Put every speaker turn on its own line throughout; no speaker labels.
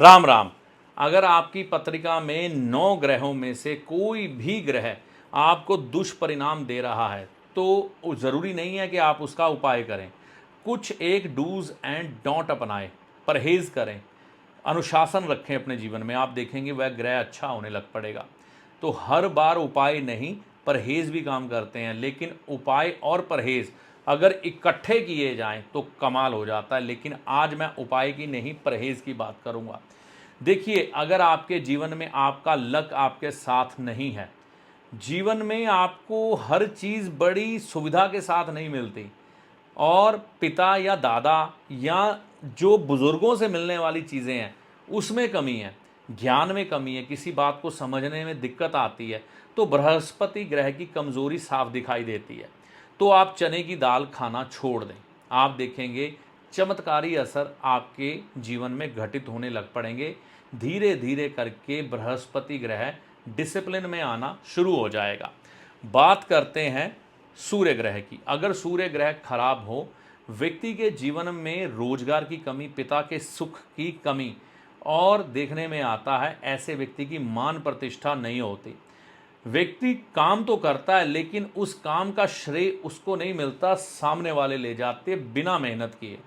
राम राम। अगर आपकी पत्रिका में 9 ग्रहों में से कोई भी ग्रह आपको दुष्परिणाम दे रहा है तो ज़रूरी नहीं है कि आप उसका उपाय करें। कुछ एक डूज एंड डोंट अपनाएं, परहेज़ करें, अनुशासन रखें अपने जीवन में। आप देखेंगे वह ग्रह अच्छा होने लग पड़ेगा। तो हर बार उपाय नहीं, परहेज़ भी काम करते हैं, लेकिन उपाय और परहेज़ अगर इकट्ठे किए जाएं तो कमाल हो जाता है। लेकिन आज मैं उपाय की नहीं, परहेज़ की बात करूंगा। देखिए, अगर आपके जीवन में आपका लक आपके साथ नहीं है, जीवन में आपको हर चीज़ बड़ी सुविधा के साथ नहीं मिलती, और पिता या दादा या जो बुज़ुर्गों से मिलने वाली चीज़ें हैं उसमें कमी है, ज्ञान में कमी है, किसी बात को समझने में दिक्कत आती है, तो बृहस्पति ग्रह की कमज़ोरी साफ दिखाई देती है। तो आप चने की दाल खाना छोड़ दें। आप देखेंगे चमत्कारी असर आपके जीवन में घटित होने लग पड़ेंगे। धीरे धीरे करके बृहस्पति ग्रह डिसिप्लिन में आना शुरू हो जाएगा। बात करते हैं सूर्य ग्रह की। अगर सूर्य ग्रह खराब हो, व्यक्ति के जीवन में रोजगार की कमी, पिता के सुख की कमी, और देखने में आता है ऐसे व्यक्ति की मान प्रतिष्ठा नहीं होती। व्यक्ति काम तो करता है लेकिन उस काम का श्रेय उसको नहीं मिलता, सामने वाले ले जाते बिना मेहनत किए।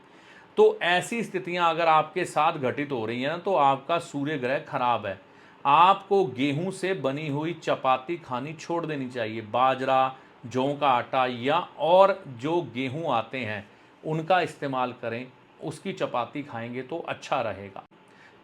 तो ऐसी स्थितियां अगर आपके साथ घटित हो रही हैं ना, तो आपका सूर्य ग्रह खराब है। आपको गेहूं से बनी हुई चपाती खानी छोड़ देनी चाहिए। बाजरा, जौ का आटा या और जो गेहूं आते हैं उनका इस्तेमाल करें, उसकी चपाती खाएंगे तो अच्छा रहेगा।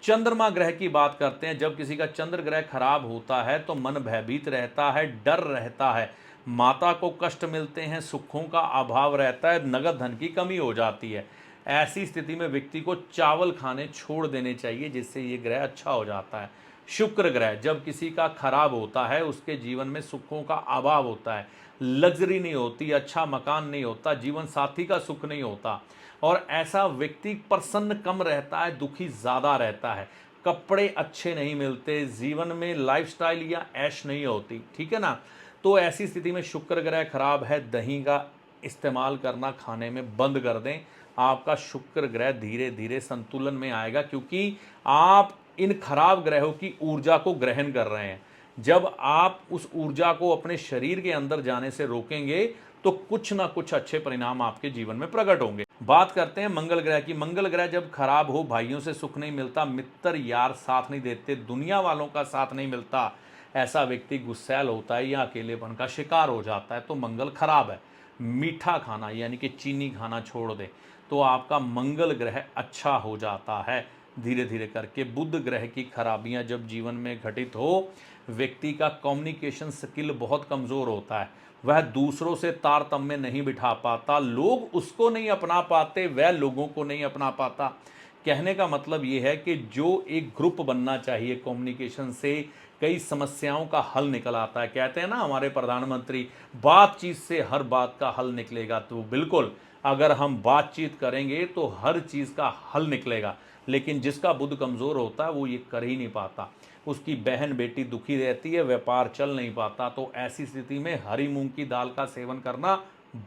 चंद्रमा ग्रह की बात करते हैं। जब किसी का चंद्र ग्रह खराब होता है तो मन भयभीत रहता है, डर रहता है, माता को कष्ट मिलते हैं, सुखों का अभाव रहता है, नगद धन की कमी हो जाती है। ऐसी स्थिति में व्यक्ति को चावल खाने छोड़ देने चाहिए, जिससे ये ग्रह अच्छा हो जाता है। शुक्र ग्रह जब किसी का खराब होता है, उसके जीवन में सुखों का अभाव होता है, लग्जरी नहीं होती, अच्छा मकान नहीं होता, जीवन साथी का सुख नहीं होता, और ऐसा व्यक्ति प्रसन्न कम रहता है, दुखी ज़्यादा रहता है, कपड़े अच्छे नहीं मिलते, जीवन में लाइफस्टाइल या ऐश नहीं होती, ठीक है ना। तो ऐसी स्थिति में शुक्र ग्रह खराब है, दही का इस्तेमाल करना खाने में बंद कर दें। आपका शुक्र ग्रह धीरे धीरे संतुलन में आएगा, क्योंकि आप इन खराब ग्रहों की ऊर्जा को ग्रहण कर रहे हैं। जब आप उस ऊर्जा को अपने शरीर के अंदर जाने से रोकेंगे तो कुछ ना कुछ अच्छे परिणाम आपके जीवन में प्रकट होंगे। बात करते हैं मंगल ग्रह की। मंगल ग्रह जब खराब हो, भाइयों से सुख नहीं मिलता, मित्र यार साथ नहीं देते, दुनिया वालों का साथ नहीं मिलता, ऐसा व्यक्ति गुस्सैल होता है या अकेलेपन का शिकार हो जाता है, तो मंगल खराब है। मीठा खाना यानी कि चीनी खाना छोड़ दे तो आपका मंगल ग्रह अच्छा हो जाता है धीरे धीरे करके। बुध ग्रह की खराबियां जब जीवन में घटित हो, व्यक्ति का कम्युनिकेशन स्किल बहुत कमज़ोर होता है, वह दूसरों से तारतम्य नहीं बिठा पाता, लोग उसको नहीं अपना पाते, वह लोगों को नहीं अपना पाता। कहने का मतलब ये है कि जो एक ग्रुप बनना चाहिए, कम्युनिकेशन से कई समस्याओं का हल निकल आता है। कहते हैं ना हमारे प्रधानमंत्री, बातचीत से हर बात का हल निकलेगा। तो बिल्कुल, अगर हम बातचीत करेंगे तो हर चीज़ का हल निकलेगा। लेकिन जिसका बुद्ध कमज़ोर होता है वो ये कर ही नहीं पाता, उसकी बहन बेटी दुखी रहती है, व्यापार चल नहीं पाता। तो ऐसी स्थिति में हरी मूंग की दाल का सेवन करना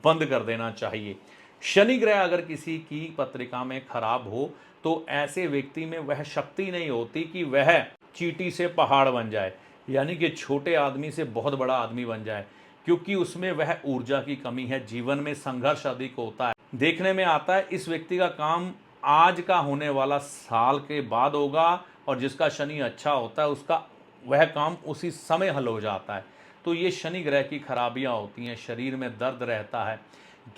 बंद कर देना चाहिए। शनि ग्रह अगर किसी की पत्रिका में खराब हो तो ऐसे व्यक्ति में वह शक्ति नहीं होती कि वह चींटी से पहाड़ बन जाए, यानी कि छोटे आदमी से बहुत बड़ा आदमी बन जाए, क्योंकि उसमें वह ऊर्जा की कमी है। जीवन में संघर्ष अधिक होता है। देखने में आता है इस व्यक्ति का काम आज का होने वाला साल के बाद होगा, और जिसका शनि अच्छा होता है उसका वह काम उसी समय हल हो जाता है। तो ये शनि ग्रह की खराबियां होती हैं। शरीर में दर्द रहता है,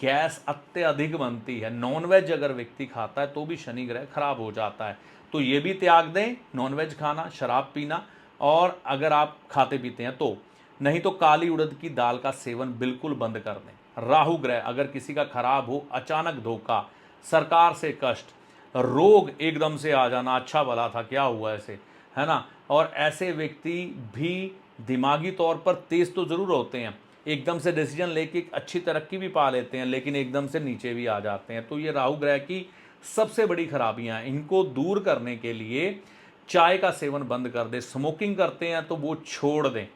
गैस अत्यधिक बनती है, नॉनवेज अगर व्यक्ति खाता है तो भी शनि ग्रह खराब हो जाता है। तो ये भी त्याग दें, नॉनवेज खाना, शराब पीना, और अगर आप खाते पीते हैं तो नहीं तो काली उड़द की दाल का सेवन बिल्कुल बंद कर दें। राहु ग्रह अगर किसी का खराब हो, अचानक धोखा, सरकार से कष्ट, रोग एकदम से आ जाना, अच्छा भला था क्या हुआ ऐसे, है ना। और ऐसे व्यक्ति भी दिमागी तौर पर तेज तो जरूर होते हैं, एकदम से डिसीजन लेके अच्छी तरक्की भी पा लेते हैं, लेकिन एकदम से नीचे भी आ जाते हैं। तो ये राहु ग्रह की सबसे बड़ी खराबियां हैं। इनको दूर करने के लिए चाय का सेवन बंद कर दें, स्मोकिंग करते हैं तो वो छोड़ दें,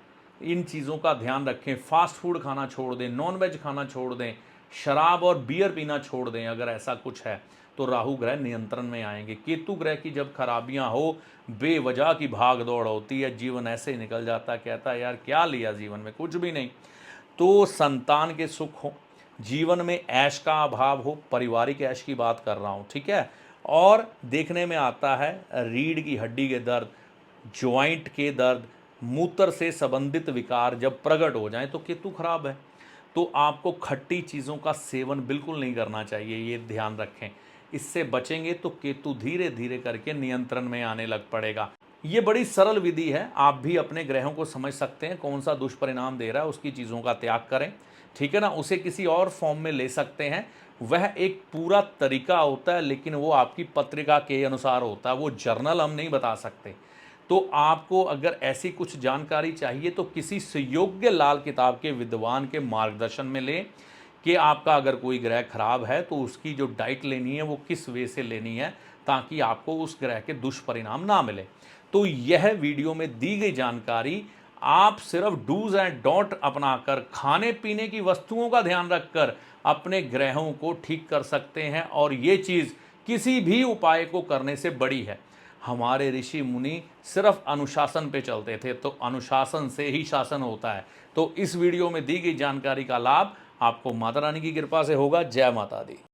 इन चीज़ों का ध्यान रखें। फास्ट फूड खाना छोड़ दें, नॉन वेज खाना छोड़ दें, शराब और बियर पीना छोड़ दें अगर ऐसा कुछ है तो राहु ग्रह नियंत्रण में आएंगे। केतु ग्रह की जब खराबियां हो, बेवजह की भाग दौड़ होती है, जीवन ऐसे ही निकल जाता है, कहता है यार क्या लिया जीवन में, कुछ भी नहीं। तो संतान के सुख हो, जीवन में ऐश का अभाव हो, पारिवारिक ऐश की बात कर रहा हूँ, ठीक है। और देखने में आता है रीढ़ की हड्डी के दर्द, ज्वाइंट के दर्द, मूत्र से संबंधित विकार जब प्रकट हो जाएं तो केतु खराब है। तो आपको खट्टी चीज़ों का सेवन बिल्कुल नहीं करना चाहिए, ये ध्यान रखें। इससे बचेंगे तो केतु धीरे धीरे करके नियंत्रण में आने लग पड़ेगा। ये बड़ी सरल विधि है, आप भी अपने ग्रहों को समझ सकते हैं कौन सा दुष्परिणाम दे रहा है, उसकी चीज़ों का त्याग करें, ठीक है ना। उसे किसी और फॉर्म में ले सकते हैं, वह एक पूरा तरीका होता है, लेकिन वो आपकी पत्रिका के अनुसार होता है, वो जर्नल हम नहीं बता सकते। तो आपको अगर ऐसी कुछ जानकारी चाहिए तो किसी सुयोग्य लाल किताब के विद्वान के मार्गदर्शन में लें कि आपका अगर कोई ग्रह खराब है तो उसकी जो डाइट लेनी है वो किस वे से लेनी है, ताकि आपको उस ग्रह के दुष्परिणाम ना मिले। तो यह वीडियो में दी गई जानकारी आप सिर्फ डूज एंड डोंट अपनाकर, खाने पीने की वस्तुओं का ध्यान रखकर अपने ग्रहों को ठीक कर सकते हैं, और ये चीज़ किसी भी उपाय को करने से बड़ी है। हमारे ऋषि मुनि सिर्फ अनुशासन पे चलते थे, तो अनुशासन से ही शासन होता है। तो इस वीडियो में दी गई जानकारी का लाभ आपको माता रानी की कृपा से होगा। जय माता दी।